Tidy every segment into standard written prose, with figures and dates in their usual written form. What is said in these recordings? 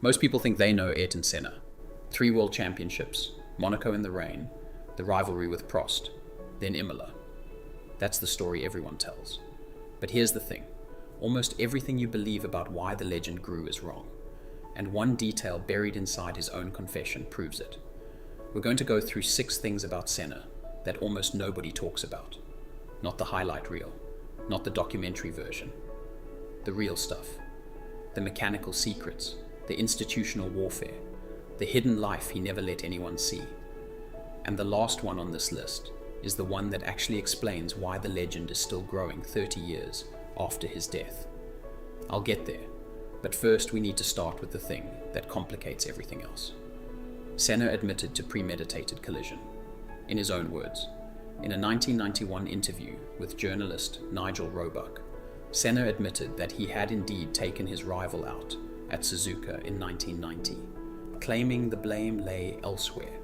Most people think they know Ayrton Senna. 3 world championships, Monaco in the rain, the rivalry with Prost, then Imola. That's the story everyone tells. But here's the thing. Almost everything you believe about why the legend grew is wrong. And one detail buried inside his own confession proves it. We're going to go through 6 things about Senna that almost nobody talks about. Not the highlight reel, not the documentary version. The real stuff. The mechanical secrets, the institutional warfare, the hidden life he never let anyone see. And the last one on this list is the one that actually explains why the legend is still growing 30 years after his death. I'll get there, but first we need to start with the thing that complicates everything else. Senna admitted to premeditated collision. In his own words, in a 1991 interview with journalist Nigel Roebuck, Senna admitted that he had indeed taken his rival out at Suzuka in 1990, claiming the blame lay elsewhere.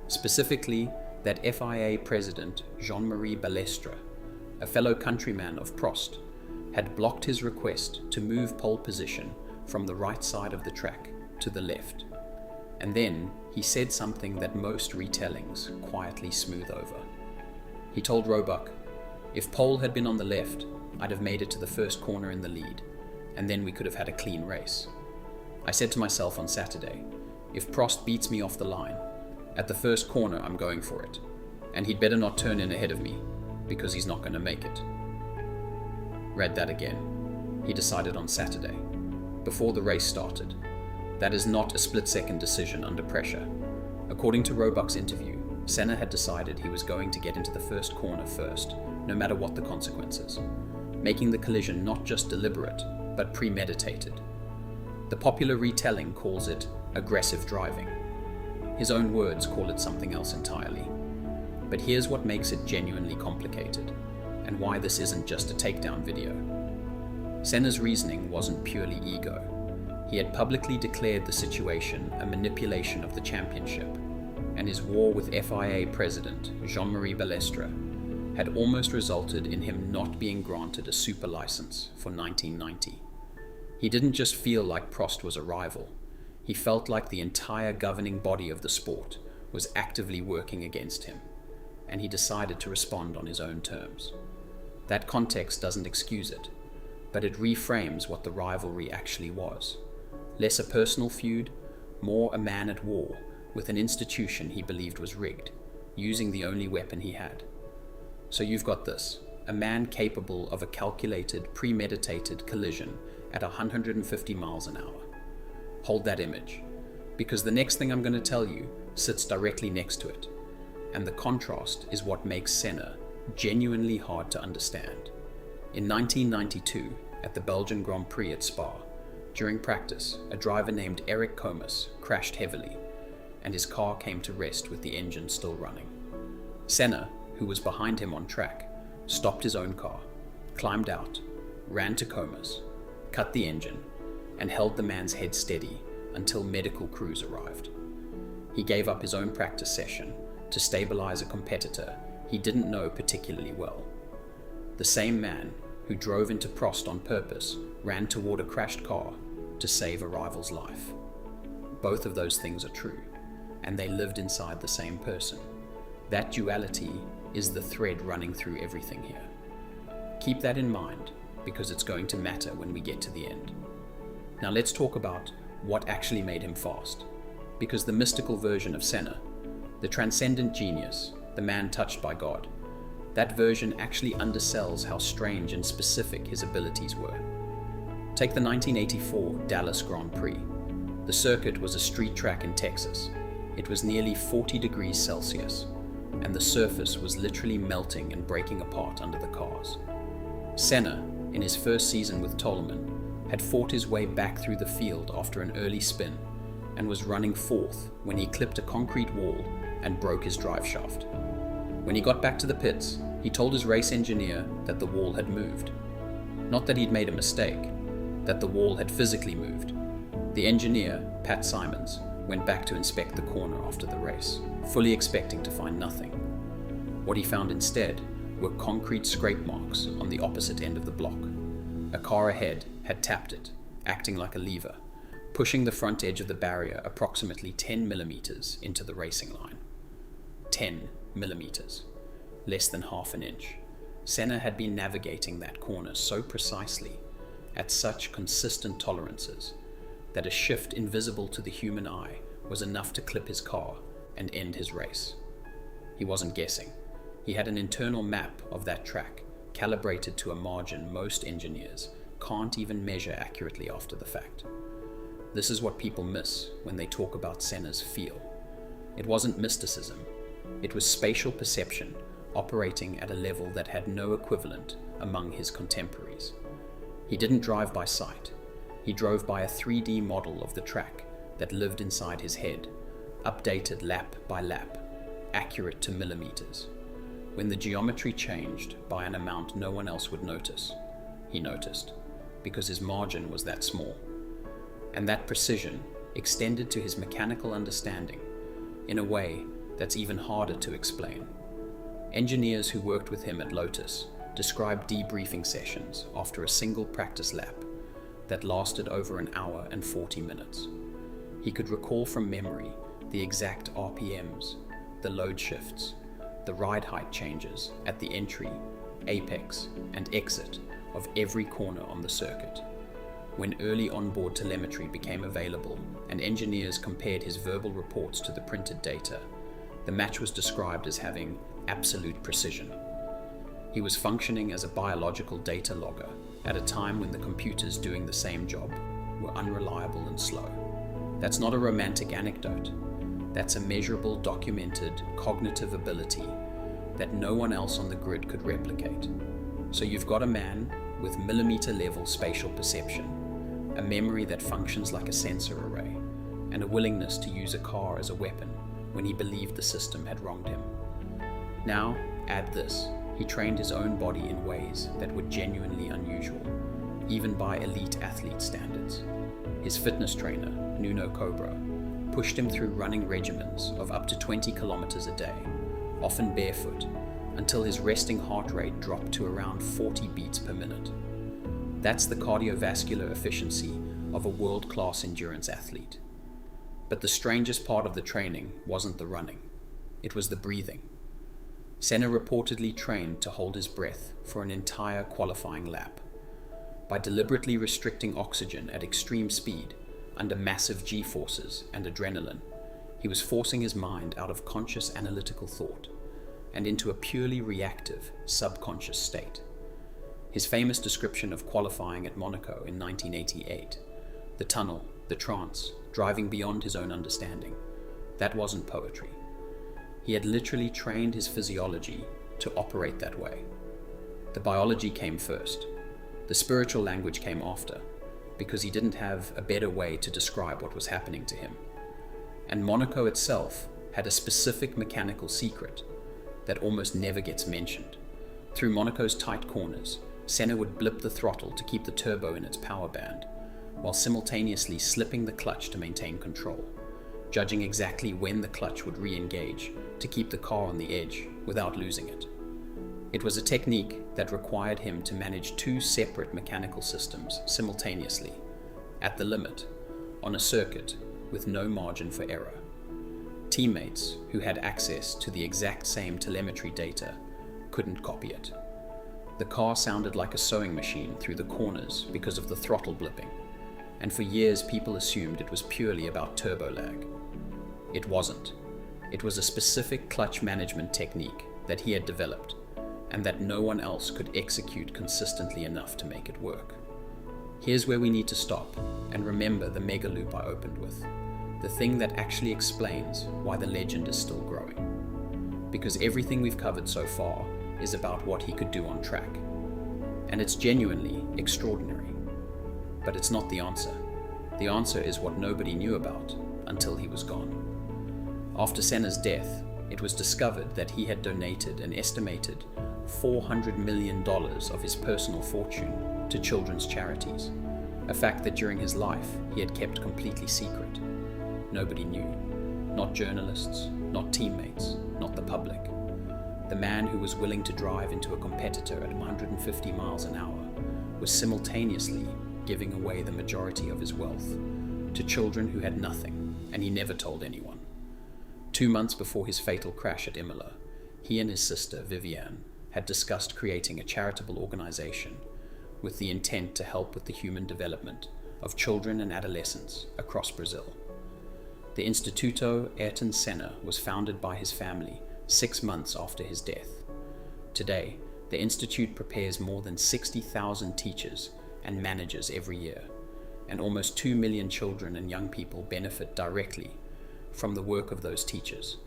Specifically, that FIA president Jean-Marie Balestre, a fellow countryman of Prost, had blocked his request to move pole position from the right side of the track to the left. And then he said something that most retellings quietly smooth over. He told Roebuck, "If pole had been on the left, I'd have made it to the first corner in the lead, and then we could have had a clean race. I said to myself on Saturday, if Prost beats me off the line, at the first corner I'm going for it, and he'd better not turn in ahead of me, because he's not going to make it." Read that again. He decided on Saturday, before the race started. That is not a split-second decision under pressure. According to Roebuck's interview, Senna had decided he was going to get into the first corner first, no matter what the consequences, making the collision not just deliberate, but premeditated. The popular retelling calls it aggressive driving. His own words call it something else entirely. But here's what makes it genuinely complicated, and why this isn't just a takedown video. Senna's reasoning wasn't purely ego. He had publicly declared the situation a manipulation of the championship, and his war with FIA president Jean-Marie Balestre had almost resulted in him not being granted a super license for 1990. He didn't just feel like Prost was a rival. He felt like the entire governing body of the sport was actively working against him, and he decided to respond on his own terms. That context doesn't excuse it, but it reframes what the rivalry actually was. Less a personal feud, more a man at war with an institution he believed was rigged, using the only weapon he had. So you've got this, a man capable of a calculated, premeditated collision at 150 miles an hour. Hold that image, because the next thing I'm going to tell you sits directly next to it, and the contrast is what makes Senna genuinely hard to understand. In 1992, at the Belgian Grand Prix at Spa, during practice, a driver named Eric Comas crashed heavily, and his car came to rest with the engine still running. Senna, who was behind him on track, stopped his own car, climbed out, ran to Comas, cut the engine, and held the man's head steady until medical crews arrived. He gave up his own practice session to stabilize a competitor he didn't know particularly well. The same man who drove into Prost on purpose ran toward a crashed car to save a rival's life. Both of those things are true, and they lived inside the same person. That duality is the thread running through everything here. Keep that in mind, because it's going to matter when we get to the end. Now let's talk about what actually made him fast, because the mystical version of Senna, the transcendent genius, the man touched by God, that version actually undersells how strange and specific his abilities were. Take the 1984 Dallas Grand Prix. The circuit was a street track in Texas. It was nearly 40 degrees Celsius, and the surface was literally melting and breaking apart under the cars. Senna, in his first season with Toleman, had fought his way back through the field after an early spin and was running fourth when he clipped a concrete wall and broke his drive shaft. When he got back to the pits, he told his race engineer that the wall had moved. Not that he'd made a mistake, that the wall had physically moved. The engineer, Pat Simons, went back to inspect the corner after the race, fully expecting to find nothing. What he found instead were concrete scrape marks on the opposite end of the block. A car ahead had tapped it, acting like a lever, pushing the front edge of the barrier approximately 10 millimeters into the racing line. 10 millimeters, less than half an inch. Senna had been navigating that corner so precisely, at such consistent tolerances, that a shift invisible to the human eye was enough to clip his car and end his race. He wasn't guessing. He had an internal map of that track, calibrated to a margin most engineers can't even measure accurately after the fact. This is what people miss when they talk about Senna's feel. It wasn't mysticism. It was spatial perception operating at a level that had no equivalent among his contemporaries. He didn't drive by sight. He drove by a 3D model of the track that lived inside his head, updated lap by lap, accurate to millimeters. When the geometry changed by an amount no one else would notice, he noticed, because his margin was that small. And that precision extended to his mechanical understanding in a way that's even harder to explain. Engineers who worked with him at Lotus described debriefing sessions after a single practice lap that lasted over an hour and 40 minutes. He could recall from memory the exact RPMs, the load shifts, the ride height changes at the entry, apex, and exit of every corner on the circuit. When early onboard telemetry became available and engineers compared his verbal reports to the printed data, the match was described as having absolute precision. He was functioning as a biological data logger at a time when the computers doing the same job were unreliable and slow. That's not a romantic anecdote. That's a measurable, documented, cognitive ability that no one else on the grid could replicate. So you've got a man with millimeter-level spatial perception, a memory that functions like a sensor array, and a willingness to use a car as a weapon when he believed the system had wronged him. Now, add this. He trained his own body in ways that were genuinely unusual, even by elite athlete standards. His fitness trainer, Nuno Cobra, pushed him through running regimens of up to 20 kilometers a day, often barefoot, until his resting heart rate dropped to around 40 beats per minute. That's the cardiovascular efficiency of a world-class endurance athlete. But the strangest part of the training wasn't the running. It was the breathing. Senna reportedly trained to hold his breath for an entire qualifying lap. By deliberately restricting oxygen at extreme speed, under massive G-forces and adrenaline, he was forcing his mind out of conscious analytical thought and into a purely reactive, subconscious state. His famous description of qualifying at Monaco in 1988, the tunnel, the trance, driving beyond his own understanding, that wasn't poetry. He had literally trained his physiology to operate that way. The biology came first. The spiritual language came after, because he didn't have a better way to describe what was happening to him. And Monaco itself had a specific mechanical secret that almost never gets mentioned. Through Monaco's tight corners, Senna would blip the throttle to keep the turbo in its power band, while simultaneously slipping the clutch to maintain control, judging exactly when the clutch would re-engage to keep the car on the edge without losing it. It was a technique that required him to manage two separate mechanical systems simultaneously, at the limit, on a circuit with no margin for error. Teammates who had access to the exact same telemetry data couldn't copy it. The car sounded like a sewing machine through the corners because of the throttle blipping, and for years people assumed it was purely about turbo lag. It wasn't. It was a specific clutch management technique that he had developed, and that no one else could execute consistently enough to make it work. Here's where we need to stop and remember the mega loop I opened with, the thing that actually explains why the legend is still growing. Because everything we've covered so far is about what he could do on track, and it's genuinely extraordinary. But it's not the answer. The answer is what nobody knew about until he was gone. After Senna's death, it was discovered that he had donated an estimated $400 million of his personal fortune to children's charities, a fact that during his life he had kept completely secret. Nobody knew. Not journalists, not teammates, not the public. The man who was willing to drive into a competitor at 150 miles an hour was simultaneously giving away the majority of his wealth to children who had nothing, and he never told anyone. 2 months before his fatal crash at Imola, he and his sister, Viviane, had discussed creating a charitable organization with the intent to help with the human development of children and adolescents across Brazil. The Instituto Ayrton Senna was founded by his family 6 months after his death. Today, the institute prepares more than 60,000 teachers and managers every year, and almost 2 million children and young people benefit directly from the work of those teachers,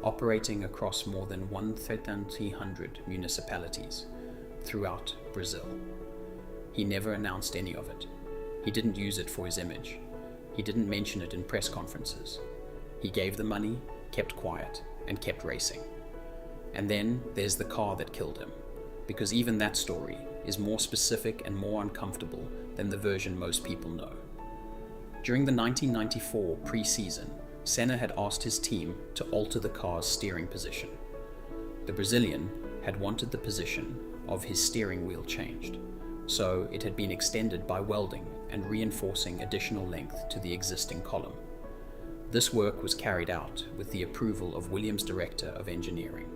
operating across more than 1,300 municipalities throughout Brazil. He never announced any of it. He didn't use it for his image. He didn't mention it in press conferences. He gave the money, kept quiet, and kept racing. And then there's the car that killed him, because even that story is more specific and more uncomfortable than the version most people know. During the 1994 pre-season, Senna had asked his team to alter the car's steering position. The Brazilian had wanted the position of his steering wheel changed, so it had been extended by welding and reinforcing additional length to the existing column. This work was carried out with the approval of Williams' Director of Engineering,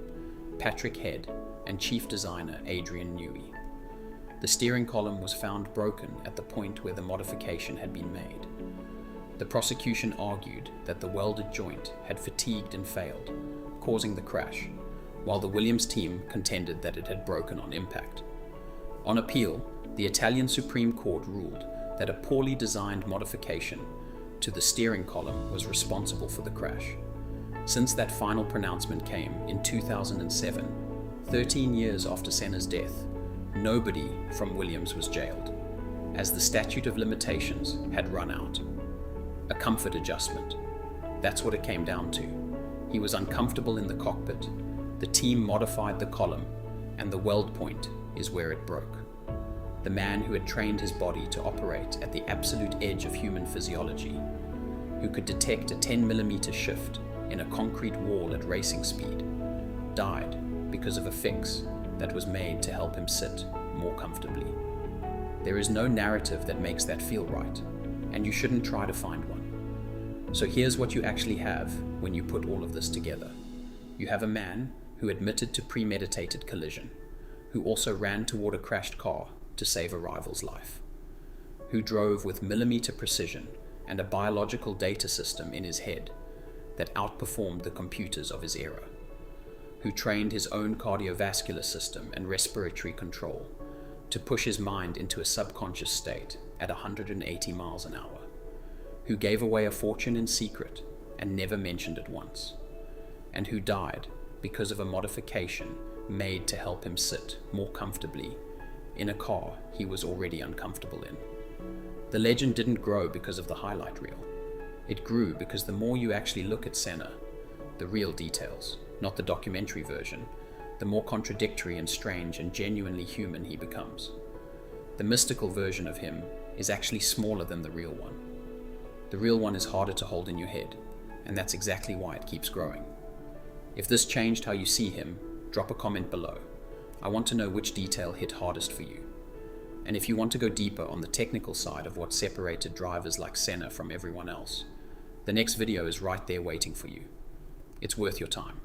Patrick Head, and Chief Designer Adrian Newey. The steering column was found broken at the point where the modification had been made. The prosecution argued that the welded joint had fatigued and failed, causing the crash, while the Williams team contended that it had broken on impact. On appeal, the Italian Supreme Court ruled that a poorly designed modification to the steering column was responsible for the crash. Since that final pronouncement came in 2007, 13 years after Senna's death, nobody from Williams was jailed, as the statute of limitations had run out. A comfort adjustment. That's what it came down to. He was uncomfortable in the cockpit, the team modified the column, and the weld point is where it broke. The man who had trained his body to operate at the absolute edge of human physiology, who could detect a 10mm shift in a concrete wall at racing speed, died because of a fix that was made to help him sit more comfortably. There is no narrative that makes that feel right, and you shouldn't try to find one. So here's what you actually have when you put all of this together. You have a man who admitted to premeditated collision, who also ran toward a crashed car to save a rival's life, who drove with millimeter precision and a biological data system in his head that outperformed the computers of his era, who trained his own cardiovascular system and respiratory control to push his mind into a subconscious state at 180 miles an hour, who gave away a fortune in secret and never mentioned it once, and who died because of a modification made to help him sit more comfortably in a car he was already uncomfortable in. The legend didn't grow because of the highlight reel. It grew because the more you actually look at Senna, the real details, not the documentary version, the more contradictory and strange and genuinely human he becomes. The mystical version of him is actually smaller than the real one. The real one is harder to hold in your head, and that's exactly why it keeps growing. If this changed how you see him, drop a comment below. I want to know which detail hit hardest for you. And if you want to go deeper on the technical side of what separated drivers like Senna from everyone else, the next video is right there waiting for you. It's worth your time.